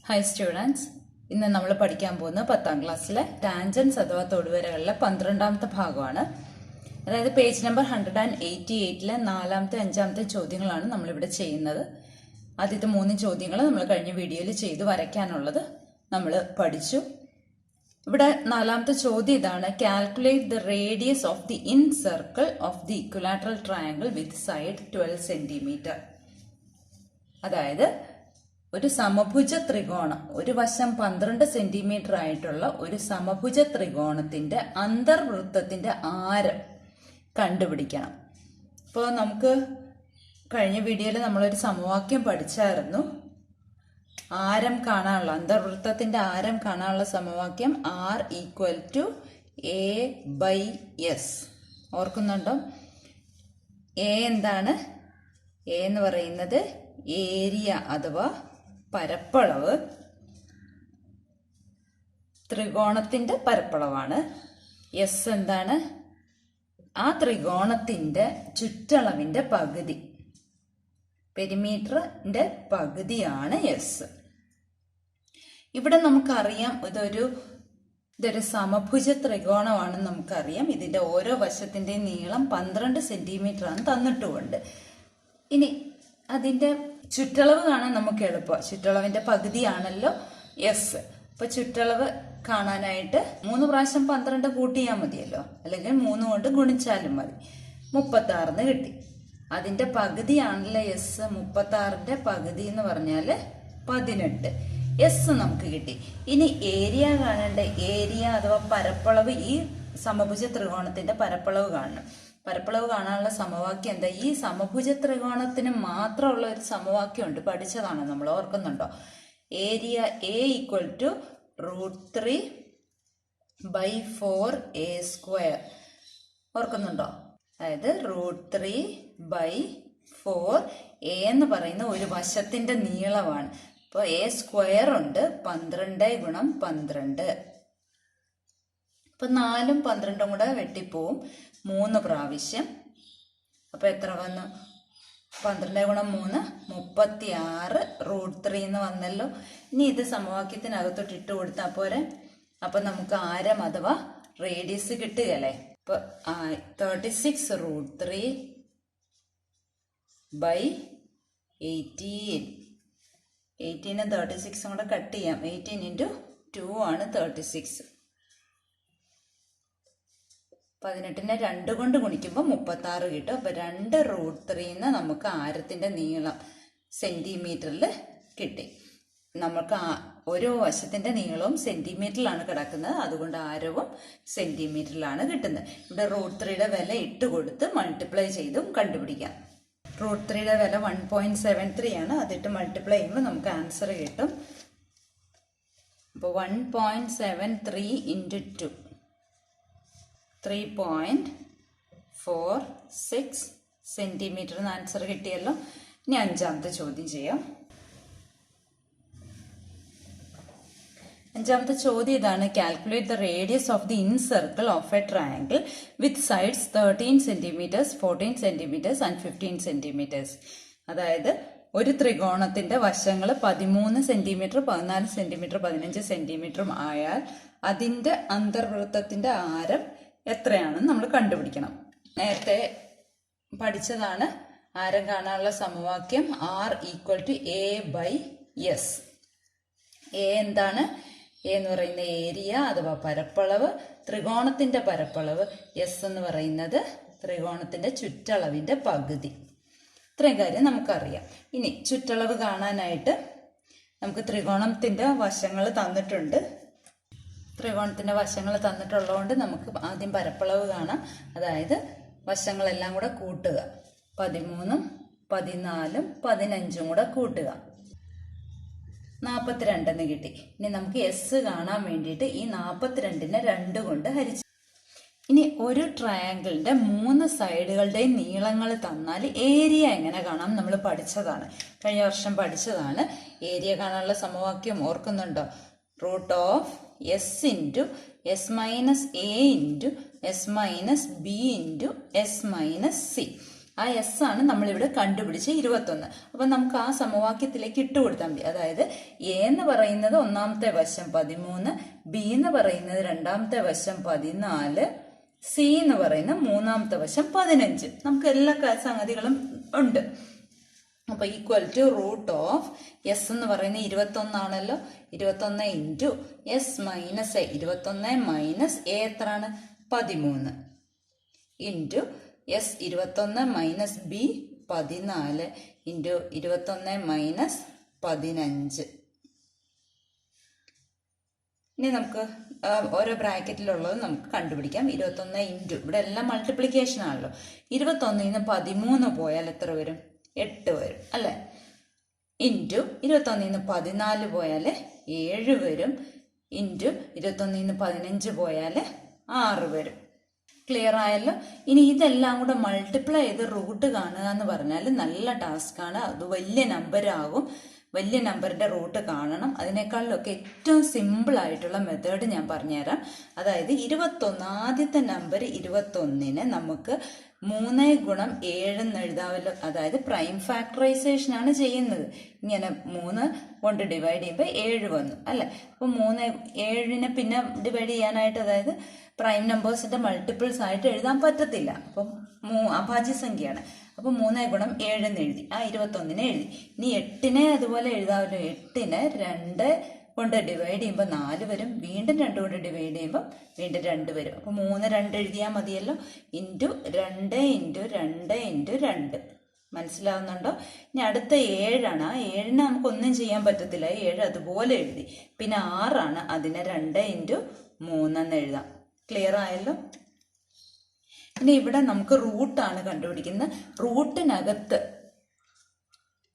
Hi students, ഇന്ന് നമ്മൾ പഠിക്കാൻ പോകുന്നത് 10ാം ക്ലാസ്സിലെ ടാൻജൻസ് അഥവാ തൊടുവരകളിലെ 12ാമത്തെ ഭാഗമാണ്. അതായത് പേജ് നമ്പർ 188ലെ 4ാമത്തെ 5ാമത്തെ ചോദ്യങ്ങളാണ് നമ്മളിവിടെ ചെയ്യുന്നത്. ആദ്യത്തെ 3 ചോദ്യങ്ങൾ നമ്മൾ കഴിഞ്ഞ വീഡിയോയിൽ ചെയ്ത് വരയ്ക്കാനുള്ളത് നമ്മൾ പഠിച്ചു. ഇവിടെ 4ാമത്തെ ചോദ്യം ഇതാണ്: calculate the radius of the in circle of the equilateral triangle with side 12 centimetre. അതായത് ഒരു സമഭുജ ത്രികോണം, ഒരു വശം 12 സെന്റിമീറ്റർ ആയിട്ടുള്ള ഒരു സമഭുജ ത്രികോണത്തിന്റെ അന്തർവൃത്തത്തിന്റെ ആരം കണ്ടുപിടിക്കണം. ഇപ്പോൾ നമുക്ക് കഴിഞ്ഞ വീഡിയോയിൽ നമ്മളൊരു സമവാക്യം പഠിച്ചായിരുന്നു. ആരം കാണാനുള്ള, അന്തർവൃത്തത്തിന്റെ ആരം കാണാനുള്ള സമവാക്യം R = A/S. ഓർക്കുന്നുണ്ടോ? എ എന്താണ്? എ എന്ന് പറയുന്നത് ഏരിയ അഥവാ പരപ്പളവ്, ത്രികോണത്തിന്റെ പരപ്പളവാണ്. എസ് എന്താണ്? ആ ത്രികോണത്തിന്റെ ചുറ്റളവിന്റെ പകുതി, പെരിമീറ്ററിന്റെ പകുതിയാണ് എസ്. ഇവിടെ നമുക്കറിയാം ഇതൊരു സമഭുജ ത്രികോണമാണെന്ന് നമുക്കറിയാം. ഇതിന്റെ ഓരോ വശത്തിന്റെ നീളം 12 സെന്റിമീറ്റർ ആണ് തന്നിട്ടുമുണ്ട്. ഇനി അതിന്റെ ചുറ്റളവ് കാണാൻ നമുക്ക് എളുപ്പം. ചുറ്റളവിന്റെ പകുതിയാണല്ലോ എസ്. അപ്പൊ ചുറ്റളവ് കാണാനായിട്ട് 3 പ്രാവശ്യം 12 കൂട്ടിയാൽ മതിയല്ലോ, അല്ലെങ്കിൽ 3 കൊണ്ട് ഗുണിച്ചാലും മതി. 36 കിട്ടി. അതിന്റെ പകുതിയാണല്ലോ എസ്. 36ന്റെ പകുതി എന്ന് പറഞ്ഞാല് 18. എസ് നമുക്ക് കിട്ടി. ഇനി ഏരിയ കാണേണ്ട. ഏരിയ അഥവാ പരപ്പളവ്, ഈ സമഭുജ ത്രികോണത്തിന്റെ പരപ്പളവ് കാണണം. പരപ്പളവ് കാണാനുള്ള സമവാക്യം എന്താ? ഈ സമഭുജ ത്രികോണത്തിന് മാത്രമുള്ള ഒരു സമവാക്യം ഉണ്ട്, പഠിച്ചതാണ് നമ്മൾ, ഓർക്കുന്നുണ്ടോ? Area A = √3/4A². ഓർക്കുന്നുണ്ടോ? അതായത് √3/4. A എന്ന് പറയുന്ന ഒരു വശത്തിന്റെ നീളമാണ്. അപ്പോൾ A² ഉണ്ട്. 12 × 12. ഇപ്പൊ 4ഉം 12ഉം കൂടെ വെട്ടിപ്പോവും 3 പ്രാവശ്യം. അപ്പൊ എത്ര വന്നു? 12 × 3 36. √3 എന്ന് വന്നല്ലോ. ഇനി ഇത് സമവാക്യത്തിനകത്തോട്ട് ഇട്ട് കൊടുത്താൽ പോരെ. അപ്പൊ നമുക്ക് ആരം അഥവാ റേഡിയസ് കിട്ടുകയല്ലേ. ഇപ്പൊ 36 √3/18. 18ഉം 36ഉം കൂടെ കട്ട് ചെയ്യാം. 18 × 2 ആണ് 36. 18നെ 2 കൊണ്ട് ഗുണിക്കുമ്പോൾ 36 കിട്ടും. അപ്പൊ 2 √3 നമുക്ക് ആരത്തിന്റെ നീളം സെന്റിമീറ്ററിൽ കിട്ടി. നമുക്ക് ഓരോ വശത്തിന്റെ നീളവും സെന്റിമീറ്ററിലാണ് കിടക്കുന്നത്, അതുകൊണ്ട് ആരവും സെന്റിമീറ്ററിലാണ് കിട്ടുന്നത്. ഇവിടെ √3യുടെ വില ഇട്ട് കൊടുത്ത് മൾട്ടിപ്ലൈ ചെയ്തും കണ്ടുപിടിക്കാം. √3യുടെ വില 1.73 ആണ്. അതിട്ട് മൾട്ടിപ്ലൈ ചെയ്യുമ്പോൾ നമുക്ക് ആൻസർ കിട്ടും. അപ്പോൾ 1.73 × 2 3.46 സെന്റിമീറ്റർ ആൻസർ കിട്ടിയല്ലോ. ഇനി 5ാമത്തെ ചോദ്യം ചെയ്യാം. 5ാമത്തെ ചോദ്യം ഇതാണ്: calculate the radius of the in circle of A triangle with sides 13 centimetres, 14 centimetres and 15 centimetres. അതായത് ഒരു ത്രികോണത്തിന്റെ വശങ്ങൾ 13 സെന്റിമീറ്റർ, 14 സെന്റിമീറ്റർ, 15 സെന്റിമീറ്ററും ആയാൽ അതിന്റെ അന്തർവൃത്തത്തിന്റെ ആരം എത്രയാണെന്ന് നമ്മൾ കണ്ടുപിടിക്കണം. നേരത്തെ പഠിച്ചതാണ് ആരം കാണാനുള്ള സമവാക്യം R = A/S. A എന്താണ്? A എന്ന് പറയുന്ന ഏരിയ അഥവാ പരപ്പളവ്, ത്രികോണത്തിന്റെ പരപ്പളവ്. S എന്ന് പറയുന്നത് ത്രികോണത്തിന്റെ ചുറ്റളവിന്റെ പകുതി. ഇത്രയും കാര്യം നമുക്കറിയാം. ഇനി ചുറ്റളവ് കാണാനായിട്ട് നമുക്ക് ത്രികോണത്തിന്റെ വശങ്ങൾ തന്നിട്ടുണ്ട്. ത്രികോണത്തിന്റെ വശങ്ങൾ തന്നിട്ടുള്ളതുകൊണ്ട് നമുക്ക് ആദ്യം പരപ്പളവ് കാണാം. അതായത് വശങ്ങളെല്ലാം കൂടെ കൂട്ടുക. 13ഉം 14ഉം 15ഉം കൂടെ കൂട്ടുക, 42 എന്ന് കിട്ടി. ഇനി നമുക്ക് എസ് കാണാൻ വേണ്ടിയിട്ട് ഈ 42നെ 2 കൊണ്ട് ഹരിച്ചു. ഇനി ഒരു ട്രയാങ്കിളിന്റെ 3 സൈഡുകളുടെയും നീളങ്ങൾ തന്നാൽ ഏരിയ എങ്ങനെ കാണാം നമ്മൾ പഠിച്ചതാണ്, കഴിഞ്ഞ വർഷം പഠിച്ചതാണ്. ഏരിയ കാണാനുള്ള സമവാക്യം ഓർക്കുന്നുണ്ടോ? √S × S - A × S - B × S - C. ആ എസ് ആണ് നമ്മളിവിടെ കണ്ടുപിടിച്ച് 21. അപ്പൊ നമുക്ക് ആ സമവാക്യത്തിലേക്ക് ഇട്ട് കൊടുത്താൽ മതി. അതായത് എ എന്ന് പറയുന്നത് ഒന്നാമത്തെ വശം 13, ബി എന്ന് പറയുന്നത് രണ്ടാമത്തെ വശം 14, സി എന്ന് പറയുന്ന മൂന്നാമത്തെ വശം 15. നമുക്ക് എല്ലാ സംഗതികളും ഉണ്ട്. അപ്പൊ equal to root of S എന്ന് പറയുന്നത് 21 ആണല്ലോ. 21 into S minus A, 21 minus A എത്രയാണ് 13 into S 21 minus B 14 into 21 minus 15. ഇനി നമുക്ക് ഓരോ ബ്രാക്കറ്റിലുള്ളത് നമുക്ക് കണ്ടുപിടിക്കാം. 21 ഇൻറ്റു, ഇവിടെ എല്ലാം മൾട്ടിപ്ലിക്കേഷൻ ആണല്ലോ. 21 13 പോയാൽ എത്ര വരും? 8 വരും അല്ലേ. ഇൻറ്റു 21 14 പോയാൽ 7 വരും. ഇൻറ്റു 21 15 പോയാൽ 6 വരും. ക്ലിയർ ആയല്ലോ. ഇനി ഇതെല്ലാം കൂടെ മൾട്ടിപ്ലൈ ചെയ്ത് റൂട്ട് കാണുക എന്ന് പറഞ്ഞാൽ നല്ല ടാസ്ക്കാണ്. അത് വലിയ നമ്പർ ആകും. വലിയ നമ്പറിന്റെ റൂട്ട് കാണണം. അതിനേക്കാളിലൊക്കെ ഏറ്റവും സിമ്പിൾ ആയിട്ടുള്ള മെത്തേഡ് ഞാൻ പറഞ്ഞുതരാം. അതായത് 21, ആദ്യത്തെ നമ്പർ 21 നമുക്ക് 3 ഗുണം 7 എന്ന് എഴുതാമല്ലോ. അതായത് പ്രൈം ഫാക്ടറൈസേഷൻ ആണ് ചെയ്യുന്നത്. ഇങ്ങനെ 3 കൊണ്ട് ഡിവൈഡ് ചെയ്യുമ്പോൾ 7 വന്നു അല്ലെ. അപ്പൊ 7നെ പിന്നെ ഡിവൈഡ് ചെയ്യാനായിട്ട്, അതായത് പ്രൈം നമ്പേഴ്സിന്റെ മൾട്ടിപ്പിൾസ് ആയിട്ട് എഴുതാൻ പറ്റത്തില്ല. അപ്പം അഭാജ്യസംഖ്യയാണ്. അപ്പൊ 3 ഗുണം 7 എന്ന് എഴുതി. ആ 21 എഴുതി. ഇനി 8നെ അതുപോലെ എഴുതാമല്ലോ. 8നെ 2 കൊണ്ട് ഡിവൈഡ് ചെയ്യുമ്പോൾ 4 വരും. വീണ്ടും 2 കൊണ്ട് ഡിവൈഡ് ചെയ്യുമ്പോൾ വീണ്ടും 2 വരും. അപ്പൊ 3 2 എഴുതിയാൽ മതിയല്ലോ. Into 2 into 2 into 2. മനസ്സിലാവുന്നുണ്ടോ? ഇനി അടുത്ത 7ആണ്. ആ 7നെ നമുക്കൊന്നും ചെയ്യാൻ പറ്റത്തില്ല. 7 അതുപോലെ എഴുതി. പിന്നെ 6ആണ്. അതിനെ 2 ഇൻറ്റു 3 എന്ന് എഴുതാം. ക്ലിയർ ആയല്ലോ. ഇനി ഇവിടെ നമുക്ക് റൂട്ടാണ് കണ്ടുപിടിക്കുന്നത്. റൂട്ടിനകത്ത്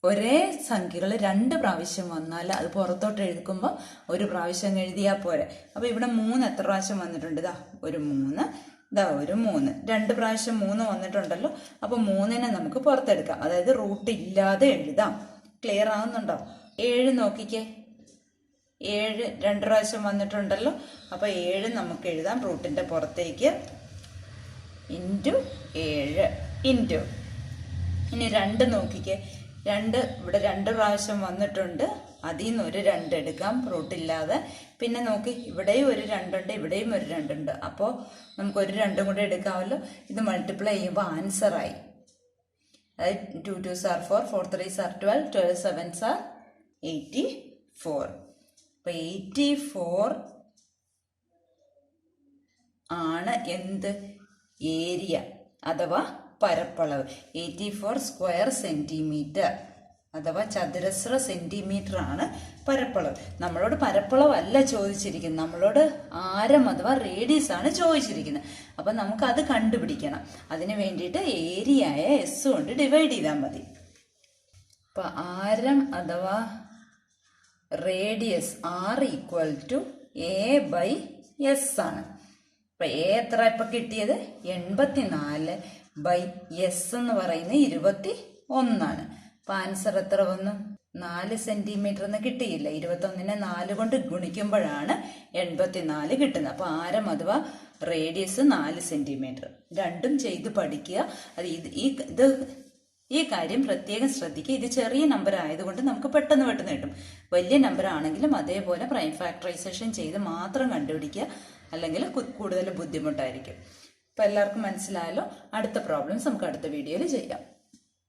ഒരേ സംഖ്യകൾ 2 പ്രാവശ്യം വന്നാൽ അത് പുറത്തോട്ട് എഴുതുമ്പോൾ ഒരു പ്രാവശ്യം എഴുതിയാൽ പോരെ. അപ്പൊ ഇവിടെ 3 എത്ര പ്രാവശ്യം വന്നിട്ടുണ്ട്? ഇതാ ഒരു 3, ഇതാ ഒരു 3, 2 പ്രാവശ്യം 3 വന്നിട്ടുണ്ടല്ലോ. അപ്പൊ 3നെ നമുക്ക് പുറത്തെടുക്കാം. അതായത് റൂട്ട് ഇല്ലാതെ എഴുതാം. ക്ലിയർ ആവുന്നുണ്ടോ? 7 നോക്കിക്കേ. 7 2 പ്രാവശ്യം വന്നിട്ടുണ്ടല്ലോ. അപ്പൊ 7 നമുക്ക് എഴുതാം റൂട്ടിന്റെ പുറത്തേക്ക്. ഇൻറ്റു 7 ഇൻറ്റു, ഇനി 2 നോക്കിക്കേ. 2 ഇവിടെ 2 പ്രാവശ്യം വന്നിട്ടുണ്ട്. അതിൽ നിന്ന് ഒരു 2 എടുക്കാം റൂട്ടില്ലാതെ. പിന്നെ നോക്കി, ഇവിടെയും ഒരു 2 ഉണ്ട്, ഇവിടെയും ഒരു 2 ഉണ്ട്. അപ്പോൾ നമുക്ക് ഒരു 2 കൂടെ എടുക്കാമല്ലോ. ഇത് മൾട്ടിപ്ലൈ ചെയ്യുമ്പോൾ ആൻസറായി. അതായത് 2 2s are 4, 4 3s are 12, 12 7s are 84. അപ്പൊ 84 ആണ് എന്ത്? ഏരിയ അഥവാ പരപ്പളവ്. 84 സ്ക്വയർ സെന്റിമീറ്റർ അഥവാ ചതുരശ്ര സെന്റിമീറ്റർ ആണ് പരപ്പളവ്. നമ്മളോട് പരപ്പളവല്ല ചോദിച്ചിരിക്കുന്നത്, നമ്മളോട് ആരം അഥവാ റേഡിയസ് ആണ് ചോദിച്ചിരിക്കുന്നത്. അപ്പൊ നമുക്ക് അത് കണ്ടുപിടിക്കണം. അതിന് വേണ്ടിയിട്ട് ഏരിയയെ എസ് കൊണ്ട് ഡിവൈഡ് ചെയ്താൽ മതി. അപ്പൊ ആരം അഥവാ radius R equal to A by S ആണ്. അപ്പൊ എ എത്ര ഇപ്പൊ കിട്ടിയത്? 84 ബൈ എസ് എന്ന് പറയുന്നത് 21 ആണ്. അപ്പൊ ആൻസർ എത്ര വന്നു? 4 സെന്റിമീറ്റർ എന്ന് കിട്ടിയില്ല. 21നെ 4 കൊണ്ട് ഗുണിക്കുമ്പോഴാണ് 84 കിട്ടുന്നത്. അപ്പൊ ആരം അഥവാ റേഡിയസ് 4 സെന്റിമീറ്റർ. രണ്ടും ചെയ്ത് പഠിക്കുക. അത് ഈ കാര്യം പ്രത്യേകം ശ്രദ്ധിക്കുക. ഇത് ചെറിയ നമ്പർ ആയതുകൊണ്ട് നമുക്ക് പെട്ടെന്ന് കിട്ടും. വലിയ നമ്പർ ആണെങ്കിലും അതേപോലെ പ്രൈം ഫാക്ടറൈസേഷൻ ചെയ്ത് മാത്രം കണ്ടുപിടിക്കുക. അല്ലെങ്കിൽ കൂടുതൽ ബുദ്ധിമുട്ടായിരിക്കും. അപ്പൊ എല്ലാവർക്കും മനസ്സിലായല്ലോ. അടുത്ത പ്രോബ്ലംസ് നമുക്ക് അടുത്ത വീഡിയോയിൽ ചെയ്യാം.